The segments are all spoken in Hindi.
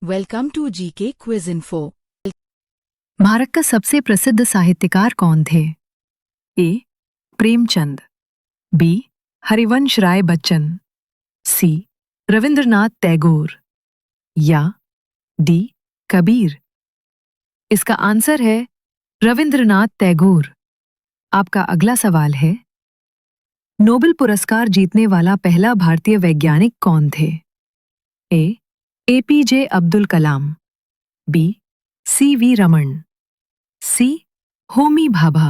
Welcome to GK quiz info. Bharat का सबसे प्रसिद्ध साहित्यकार कौन थे? A. Premchand, B. Harivansh Rai Bachchan, C. Rabindranath Tagore या डी. कबीर। इसका आंसर है रविंद्रनाथ टैगोर। आपका अगला सवाल है, नोबेल पुरस्कार जीतने वाला पहला भारतीय वैज्ञानिक कौन थे? ए. APJ Abdul Kalam, B. CV Raman, सी. होमी भाभा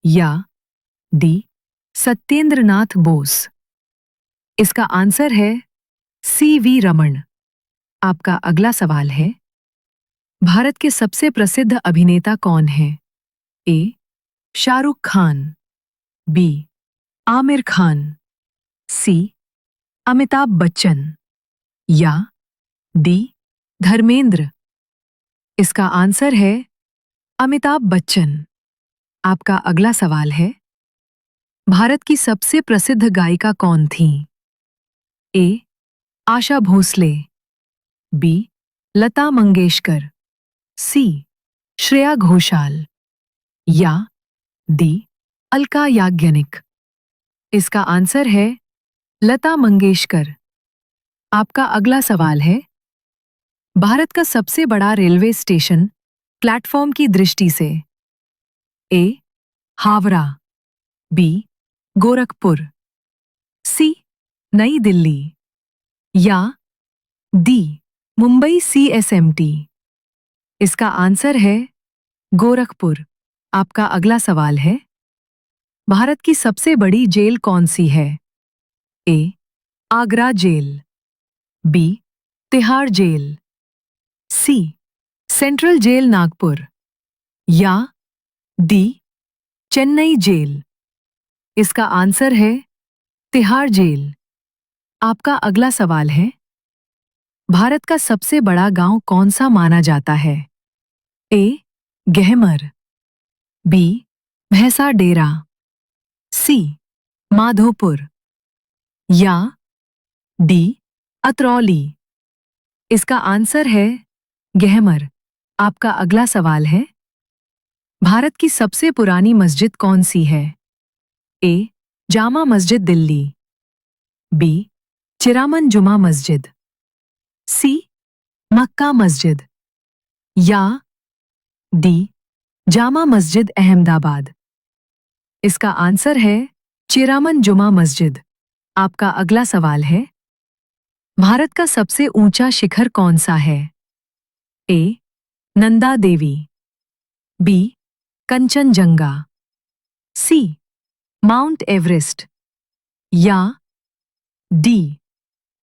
या डी. सत्येंद्रनाथ बोस। इसका आंसर है सीवी रमन। आपका अगला सवाल है, भारत के सबसे प्रसिद्ध अभिनेता कौन है? ए. शाहरुख खान, बी. आमिर खान, सी. अमिताभ बच्चन या डी. धर्मेंद्र। इसका आंसर है अमिताभ बच्चन। आपका अगला सवाल है, भारत की सबसे प्रसिद्ध गायिका कौन थीं? ए. आशा भोसले, बी. लता मंगेशकर, सी. श्रेया घोषाल या डी. अलका याग्निक। इसका आंसर है लता मंगेशकर। आपका अगला सवाल है, भारत का सबसे बड़ा रेलवे स्टेशन प्लेटफॉर्म की दृष्टि से? ए. हावड़ा, बी. गोरखपुर, सी. नई दिल्ली या डी. मुंबई सीएसएमटी। इसका आंसर है गोरखपुर। आपका अगला सवाल है, भारत की सबसे बड़ी जेल कौन सी है? A. Agra jail, B. Tihar jail, C. Central jail Nagpur या डी. चेन्नई जेल। इसका आंसर है तिहाड़ जेल। आपका अगला सवाल है, भारत का सबसे बड़ा गांव कौन सा माना जाता है? ए. गहमर, बी. भैंसा डेरा, सी. माधोपुर या डी. अतरौली। इसका आंसर है गहमर। आपका अगला सवाल है, भारत की सबसे पुरानी मस्जिद कौन सी है? ए. जामा मस्जिद दिल्ली, बी. चिरामन जुमा मस्जिद, सी. मक्का मस्जिद या डी. जामा मस्जिद अहमदाबाद। इसका आंसर है चिरामन जुमा मस्जिद। आपका अगला सवाल है, भारत का सबसे ऊंचा शिखर कौन सा है? ए. नंदा देवी, बी. कंचनजंगा, सी. माउंट एवरेस्ट या डी.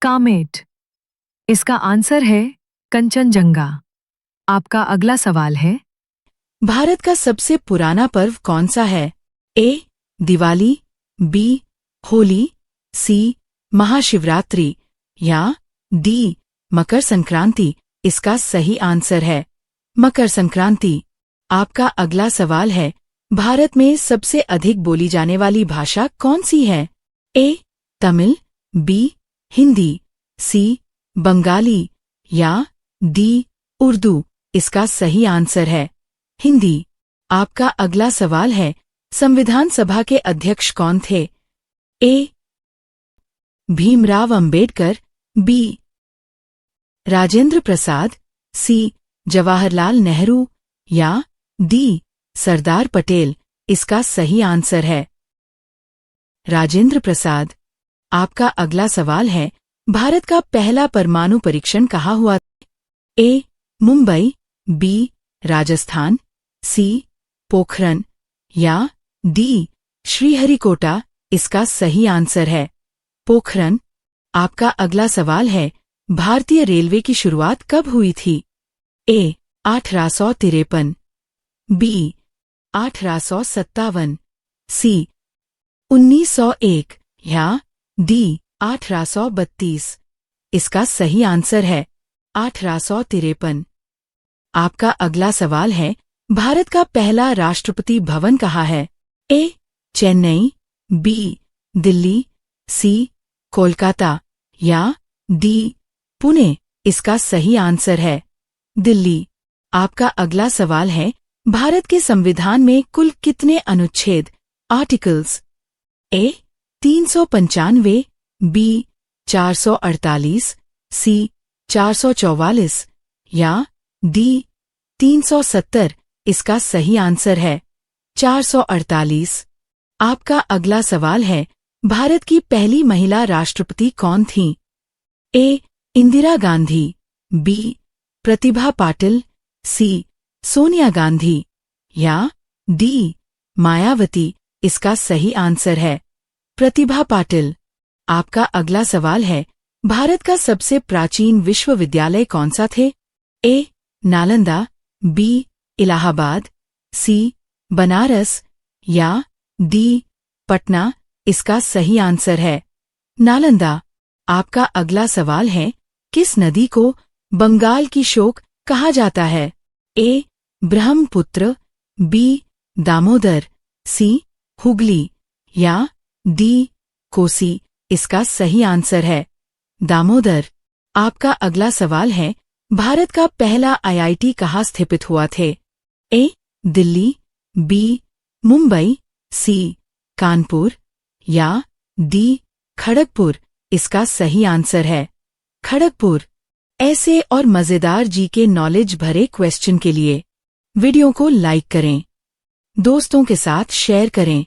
कामेट। इसका आंसर है कंचनजंगा। आपका अगला सवाल है, भारत का सबसे पुराना पर्व कौन सा है? ए. दिवाली, बी. होली, सी. महाशिवरात्रि या डी. मकर संक्रांति। इसका सही आंसर है मकर संक्रांति। आपका अगला सवाल है, भारत में सबसे अधिक बोली जाने वाली भाषा कौन सी है? ए. तमिल, बी. हिंदी, सी. बंगाली या डी. उर्दू। इसका सही आंसर है हिंदी। आपका अगला सवाल है, संविधान सभा के अध्यक्ष कौन थे? ए. भीमराव अंबेडकर, बी. राजेंद्र प्रसाद, सी. जवाहरलाल नेहरू या डी. सरदार पटेल। इसका सही आंसर है राजेंद्र प्रसाद। आपका अगला सवाल है, भारत का पहला परमाणु परीक्षण कहाँ हुआ? ए. मुंबई, बी. राजस्थान, सी. पोखरण या डी. श्रीहरिकोटा। इसका सही आंसर है पोखरण। आपका अगला सवाल है, भारतीय रेलवे की शुरुआत कब हुई थी? ए. 1853, बी. 1857, सी. 1901 या डी. 1832। इसका सही आंसर है 1853। आपका अगला सवाल है, भारत का पहला राष्ट्रपति भवन कहाँ है? ए. चेन्नई, बी. दिल्ली, सी. कोलकाता या डी. पुणे। इसका सही आंसर है दिल्ली। आपका अगला सवाल है, भारत के संविधान में कुल कितने अनुच्छेद आर्टिकल्स? ए 395, बी 448, सी 444 या डी 370? इसका सही आंसर है 448। आपका अगला सवाल है, भारत की पहली महिला राष्ट्रपति कौन थीं? ए इंदिरा गांधी, बी प्रतिभा पाटिल, सी सोनिया गांधी या डी मायावती? इसका सही आंसर है प्रतिभा पाटिल। आपका अगला सवाल है, भारत का सबसे प्राचीन विश्वविद्यालय कौन सा थे? ए नालंदा, बी इलाहाबाद, सी बनारस या डी पटना? इसका सही आंसर है नालंदा। आपका अगला सवाल है, किस नदी को बंगाल की शोक कहा जाता है? ए ब्रह्मपुत्र, बी दामोदर, सी हुगली या डी कोसी? इसका सही आंसर है दामोदर। आपका अगला सवाल है, भारत का पहला आईआईटी कहाँ स्थापित हुआ थे? ए दिल्ली, बी मुंबई, सी कानपुर या डी खड़गपुर? इसका सही आंसर है खड़गपुर। ऐसे और मजेदार जीके नॉलेज भरे क्वेश्चन के लिए वीडियो को लाइक करें, दोस्तों के साथ शेयर करें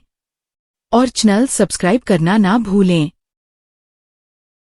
और चैनल सब्सक्राइब करना ना भूलें।